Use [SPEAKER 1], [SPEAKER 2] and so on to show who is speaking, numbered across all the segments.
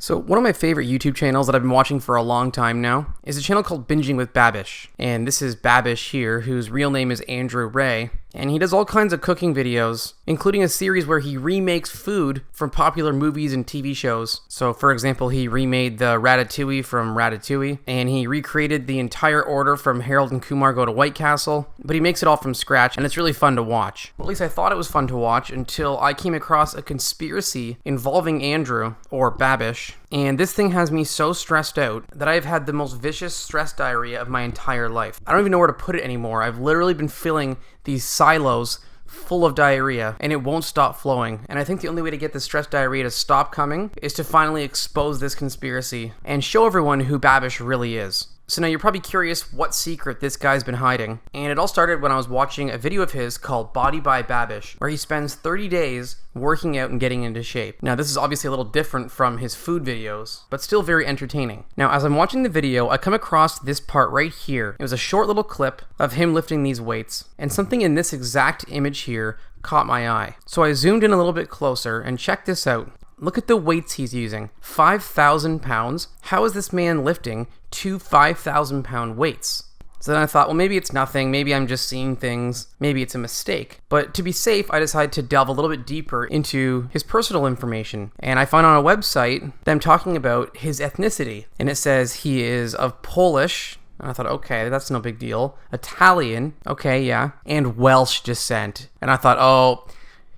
[SPEAKER 1] So one of my favorite YouTube channels that I've been watching for a long time now is a channel called Binging with Babish. And this is Babish here, whose real name is Andrew Ray. And he does all kinds of cooking videos, including a series where he remakes food from popular movies and TV shows. So for example, he remade the Ratatouille from Ratatouille, and he recreated the entire order from Harold and Kumar Go to White Castle, but he makes it all from scratch, and it's really fun to watch. Well, at least I thought it was fun to watch until I came across a conspiracy involving Andrew, or Babish, and this thing has me so stressed out that I've had the most vicious stress diarrhea of my entire life. I don't even know where to put it anymore. I've literally been filling these silos full of diarrhea, and it won't stop flowing. And I think the only way to get the stress diarrhea to stop coming is to finally expose this conspiracy and show everyone who Babish really is. So now you're probably curious what secret this guy's been hiding. And it all started when I was watching a video of his called Body by Babish, where he spends 30 days working out and getting into shape. Now this is obviously a little different from his food videos, but still very entertaining. Now as I'm watching the video, I come across this part right here. It was a short little clip of him lifting these weights, and something in this exact image here caught my eye. So I zoomed in a little bit closer and checked this out. Look at the weights he's using. 5,000 pounds? How is this man lifting two 5,000 pound weights? So then I thought, well, maybe it's nothing. Maybe I'm just seeing things. Maybe it's a mistake. But to be safe, I decided to delve a little bit deeper into his personal information. And I found on a website them talking about his ethnicity. And it says he is of Polish. And I thought, okay, that's no big deal. Italian. Okay, yeah. And Welsh descent. And I thought, oh,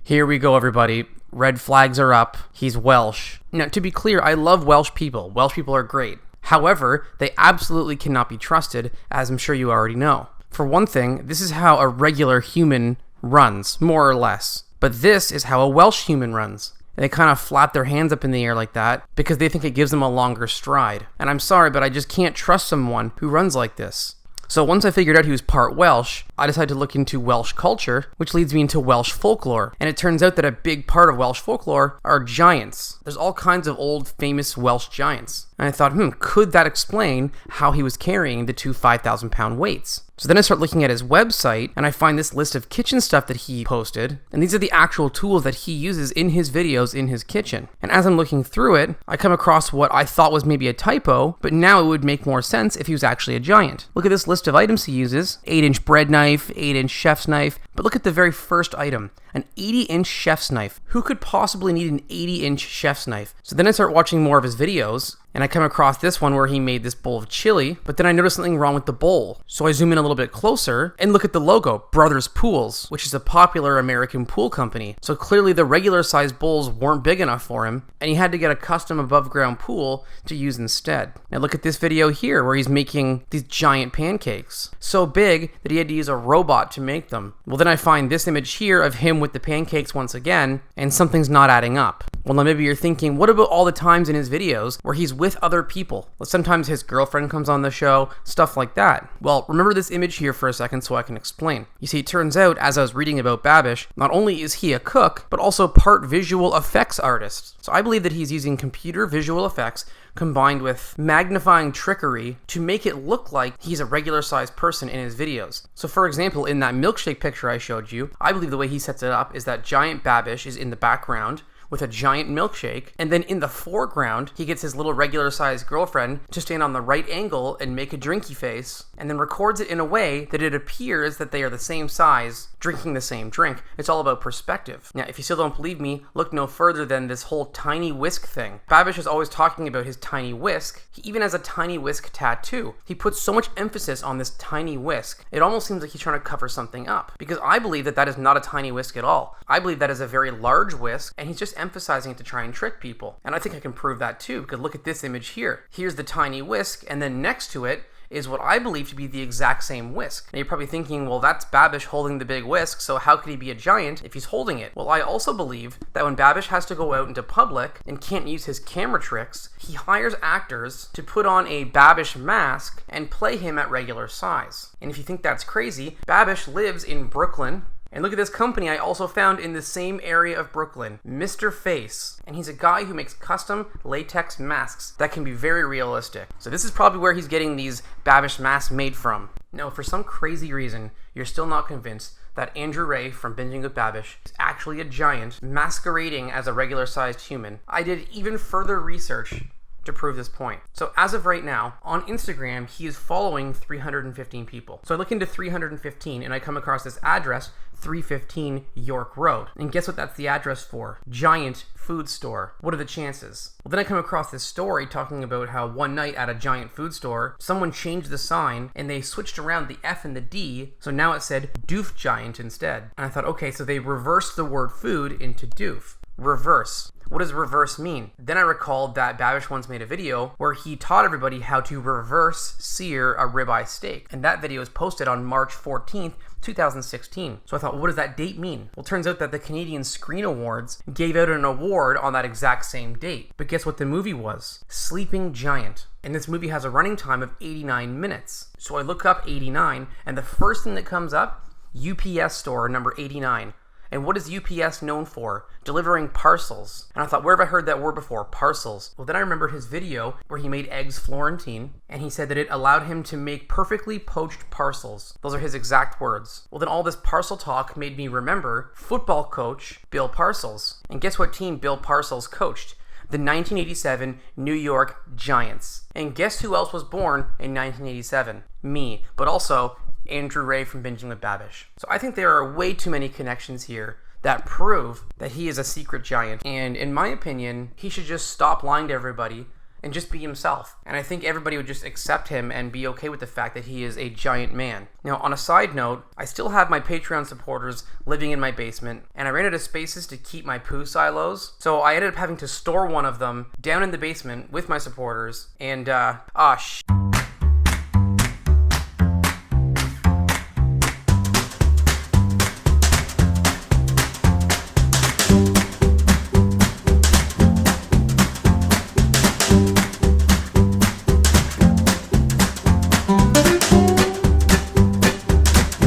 [SPEAKER 1] here we go, everybody. Red flags are up. He's Welsh. Now, to be clear, I love Welsh people. Welsh people are great. However, they absolutely cannot be trusted, as I'm sure you already know. For one thing, this is how a regular human runs, more or less. But this is how a Welsh human runs. And they kind of flap their hands up in the air like that because they think it gives them a longer stride. And I'm sorry, but I just can't trust someone who runs like this. So once I figured out he was part Welsh, I decided to look into Welsh culture, which leads me into Welsh folklore. And it turns out that a big part of Welsh folklore are giants. There's all kinds of old famous Welsh giants. And I thought, could that explain how he was carrying the two 5,000 pound weights? So then I start looking at his website, and I find this list of kitchen stuff that he posted, and these are the actual tools that he uses in his videos in his kitchen. And as I'm looking through it, I come across what I thought was maybe a typo, but now it would make more sense if he was actually a giant. Look at this list of items he uses: 8-inch bread knife, 8-inch chef's knife, but look at the very first item, an 80-inch chef's knife. Who could possibly need an 80-inch chef's knife? So then I start watching more of his videos, and I come across this one where he made this bowl of chili, but then I notice something wrong with the bowl. So I zoom in a little bit closer and look at the logo, Brothers Pools, which is a popular American pool company. So clearly the regular size bowls weren't big enough for him, and he had to get a custom above ground pool to use instead. Now look at this video here where he's making these giant pancakes. So big that he had to use a robot to make them. Well, then I find this image here of him with the pancakes once again, and something's not adding up. Well, now maybe you're thinking, what about all the times in his videos where he's with other people? Well, sometimes his girlfriend comes on the show, stuff like that. Well, remember this image here for a second so I can explain. You see, it turns out, as I was reading about Babish, not only is he a cook, but also part visual effects artist. So I believe that he's using computer visual effects combined with magnifying trickery to make it look like he's a regular sized person in his videos. So for example, in that milkshake picture I showed you, I believe the way he sets it up is that giant Babish is in the background with a giant milkshake, and then in the foreground, he gets his little regular-sized girlfriend to stand on the right angle and make a drinky face, and then records it in a way that it appears that they are the same size, drinking the same drink. It's all about perspective. Now, if you still don't believe me, look no further than this whole tiny whisk thing. Babish is always talking about his tiny whisk. He even has a tiny whisk tattoo. He puts so much emphasis on this tiny whisk, it almost seems like he's trying to cover something up, because I believe that that is not a tiny whisk at all. I believe that is a very large whisk, and he's just emphasizing it to try and trick people. And I think I can prove that too, because look at this image here. Here's the tiny whisk, and then next to it is what I believe to be the exact same whisk. Now you're probably thinking, well, that's Babish holding the big whisk, so how could he be a giant if he's holding it? Well, I also believe that when Babish has to go out into public and can't use his camera tricks, he hires actors to put on a Babish mask and play him at regular size. And if you think that's crazy, Babish lives in Brooklyn. And look at this company I also found in the same area of Brooklyn, Mr. Face. And he's a guy who makes custom latex masks that can be very realistic. So this is probably where he's getting these Babish masks made from. Now, for some crazy reason, you're still not convinced that Andrew Ray from Binging with Babish is actually a giant masquerading as a regular-sized human. I did even further research to prove this point. So as of right now, on Instagram, he is following 315 people. So I look into 315 and I come across this address, 315 York Road. And guess what that's the address for? Giant food store. What are the chances? Well, then I come across this story talking about how one night at a giant food store, someone changed the sign and they switched around the F and the D, so now it said Doof Giant instead. And I thought, okay, so they reversed the word food into doof. Reverse. What does reverse mean? Then I recalled that Babish once made a video where he taught everybody how to reverse sear a ribeye steak. And that video was posted on March 14th, 2016. So I thought, what does that date mean? Well, it turns out that the Canadian Screen Awards gave out an award on that exact same date. But guess what the movie was? Sleeping Giant. And this movie has a running time of 89 minutes. So I look up 89, and the first thing that comes up, UPS store number 89. And what is UPS known for? Delivering parcels. And I thought, where have I heard that word before? Parcels. Well, then I remembered his video where he made eggs Florentine, and he said that it allowed him to make perfectly poached parcels. Those are his exact words. Well, then all this parcel talk made me remember football coach Bill Parcells. And guess what team Bill Parcells coached? The 1987 New York Giants. And guess who else was born in 1987? Me. But also Andrew Ray from Binging with Babish. So I think there are way too many connections here that prove that he is a secret giant. And in my opinion, he should just stop lying to everybody and just be himself. And I think everybody would just accept him and be okay with the fact that he is a giant man. Now, on a side note, I still have my Patreon supporters living in my basement, and I ran out of spaces to keep my poo silos, so I ended up having to store one of them down in the basement with my supporters, and